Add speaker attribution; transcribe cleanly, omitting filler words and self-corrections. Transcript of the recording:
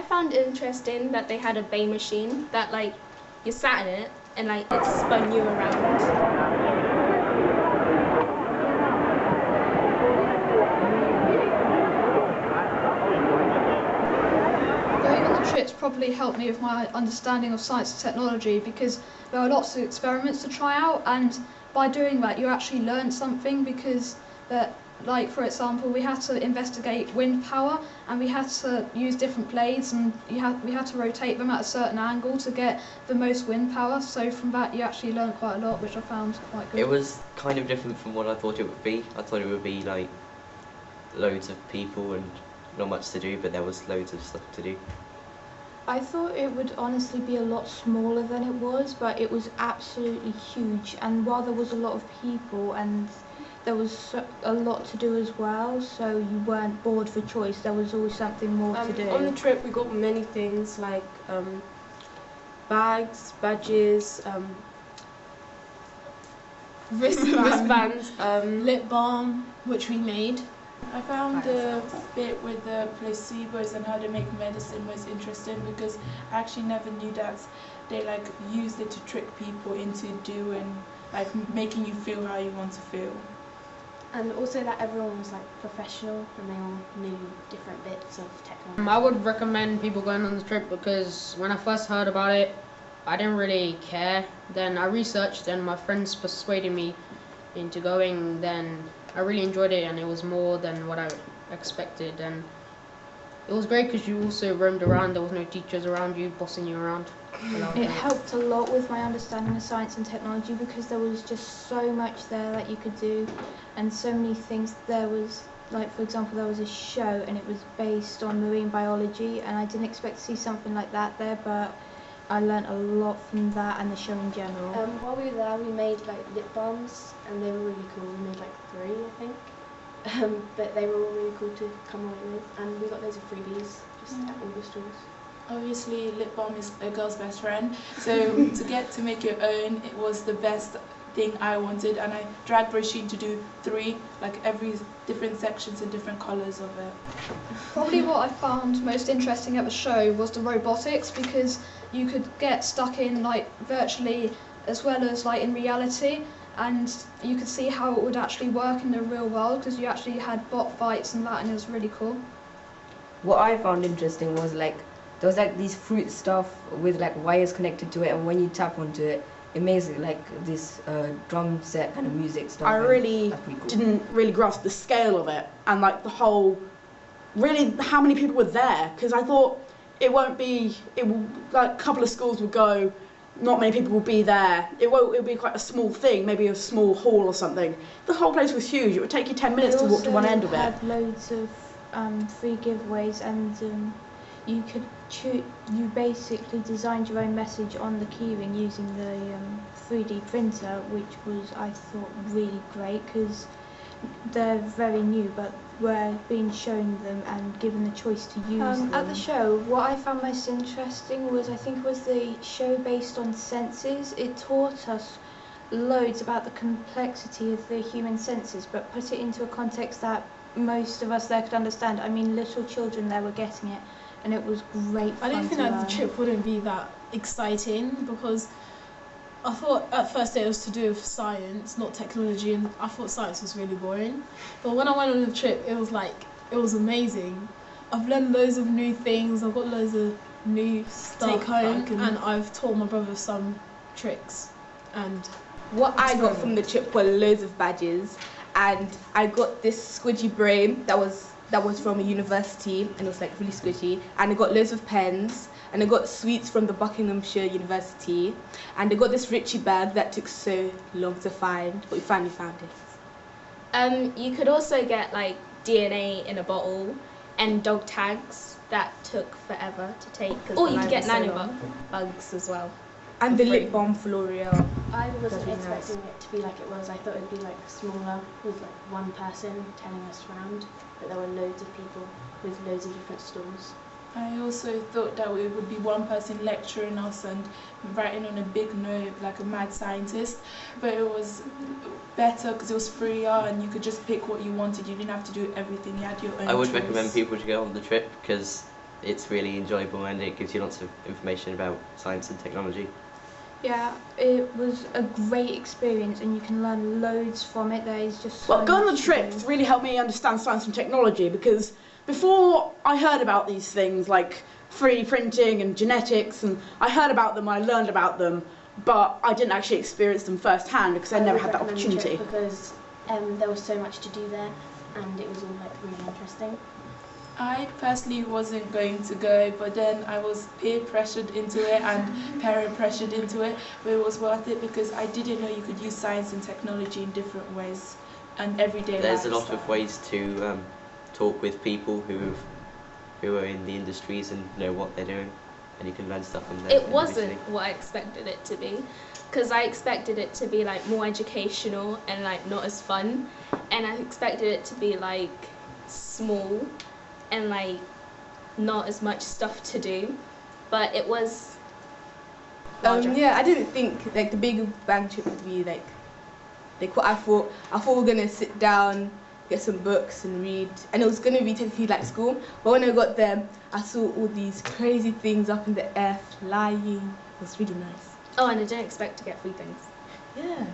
Speaker 1: found interesting that they had a bay machine that like you sat in it and like it spun you around.
Speaker 2: Trips probably helped me with my understanding of science and technology because there are lots of experiments to try out, and by doing that you actually learn something because like for example we had to investigate wind power and we had to use different blades and we had to rotate them at a certain angle to get the most wind power, so from that you actually learn quite a lot, which I found quite good.
Speaker 3: It was kind of different from what I thought it would be. I thought it would be like loads of people and not much to do, but there was loads of stuff to do.
Speaker 4: I thought it would honestly be a lot smaller than it was, but it was absolutely huge, and while there was a lot of people and there was a lot to do as well, so you weren't bored for choice, there was always something more to do.
Speaker 5: On the trip we got many things like bags, badges, wristbands,
Speaker 6: lip balm, which we made.
Speaker 5: I found the bit with the placebos and how they make medicine was interesting because I actually never knew that they like used it to trick people into doing, like making you feel how you want to feel.
Speaker 7: And also that everyone was like professional and they all knew different bits of technology.
Speaker 6: I would recommend people going on the trip because when I first heard about it, I didn't really care. Then I researched and my friends persuaded me into going. Then I really enjoyed it and it was more than what I expected, and it was great because you also roamed around, there was no teachers around you bossing you around.
Speaker 4: It helped a lot with my understanding of science and technology because there was just so much there that you could do and so many things. There was, like for example, there was a show and it was based on marine biology and I didn't expect to see something like that there, but I learnt a lot from that and the show in general.
Speaker 7: While we were there we made like lip balms and they were really cool. We made like 3 I think, but they were all really cool to come away with, and we got loads of freebies just at all the stores.
Speaker 5: Obviously lip balm is a girl's best friend, so to get to make your own, it was the best thing I wanted, and I dragged Rasheen to do 3, like every different sections and different colours of it.
Speaker 2: Probably what I found most interesting at the show was the robotics, because you could get stuck in like virtually as well as like in reality, and you could see how it would actually work in the real world because you actually had bot fights and that, and it was really cool.
Speaker 8: What I found interesting was like there was like these fruit stuff with like wires connected to it, and when you tap onto it, it makes it like this drum set kind of music stuff.
Speaker 9: I really
Speaker 8: cool.
Speaker 9: didn't really grasp the scale of it and like the whole, really how many people were there, because I thought it will like a couple of schools would go, not many people will be there. It'll be quite a small thing, maybe a small hall or something. The whole place was huge. It would take you 10 minutes to walk to one end of it.
Speaker 4: We also had loads of free giveaways, and you could you basically designed your own message on the keyring using the 3D printer, which was, I thought, really great because they're very new, but we're being shown them and given the choice to use them. At the show, what I found most interesting was, I think it was the show based on senses. It taught us loads about the complexity of the human senses, but put it into a context that most of us there could understand. I mean, little children there were getting it, and it was great fun.
Speaker 6: I didn't think that the trip wouldn't be that exciting because I thought at first it was to do with science, not technology, and I thought science was really boring. But when I went on the trip, it was amazing. I've learned loads of new things, I've got loads of new stuff to take home, and I've taught my brother some tricks. And
Speaker 10: what I got from the trip were loads of badges, and I got this squidgy brain that was from a university, and it was like really squishy, and I got loads of pens, and I got sweets from the Buckinghamshire University, and I got this Richie bag that took so long to find, but we finally found it.
Speaker 1: You could also get like DNA in a bottle and dog tags that took forever to take. Or you could get nanobugs as well.
Speaker 10: And the lip balm for L'Oreal.
Speaker 7: I wasn't expecting it to be like it was. I thought it would be like smaller with like one person telling us around, but there were loads of people with loads of different stalls.
Speaker 5: I also thought that it would be one person lecturing us and writing on a big note like a mad scientist, but it was better because it was freer and you could just pick what you wanted. You didn't have to do everything. You had your own
Speaker 3: I would
Speaker 5: choice.
Speaker 3: recommend people to go on the trip because it's really enjoyable and it gives you lots of information about science and technology.
Speaker 4: Yeah, it was a great experience and you can learn loads from it. There is just so
Speaker 9: Well, going on
Speaker 4: much
Speaker 9: the
Speaker 4: to
Speaker 9: trip
Speaker 4: do.
Speaker 9: really helped me understand science and technology, because before I heard about these things like 3D printing and genetics, and I heard about them, I learned about them, but I didn't actually experience them firsthand because I never
Speaker 7: would
Speaker 9: had that
Speaker 7: recommend the
Speaker 9: opportunity.
Speaker 7: trip because there was so much to do there, and it was all like really interesting.
Speaker 5: I personally wasn't going to go, but then I was peer pressured into it and parent pressured into it, but it was worth it because I didn't know you could use science and technology in different ways and everyday
Speaker 3: There's a lot
Speaker 5: lifestyle.
Speaker 3: of ways to talk with people who are in the industries and know what they're doing, and you can learn stuff from them.
Speaker 1: It wasn't
Speaker 3: individually.
Speaker 1: what I expected it to be, because I expected it to be like more educational and like not as fun, and I expected it to be like small and like not as much stuff to do, but it was larger.
Speaker 10: Yeah, I didn't think like the Big Bang trip would be like what I thought. I thought we were gonna sit down, get some books and read, and it was gonna be technically like school. But when I got there, I saw all these crazy things up in the air flying. It was really nice.
Speaker 1: Oh, and I didn't expect to get free things.
Speaker 10: Yeah.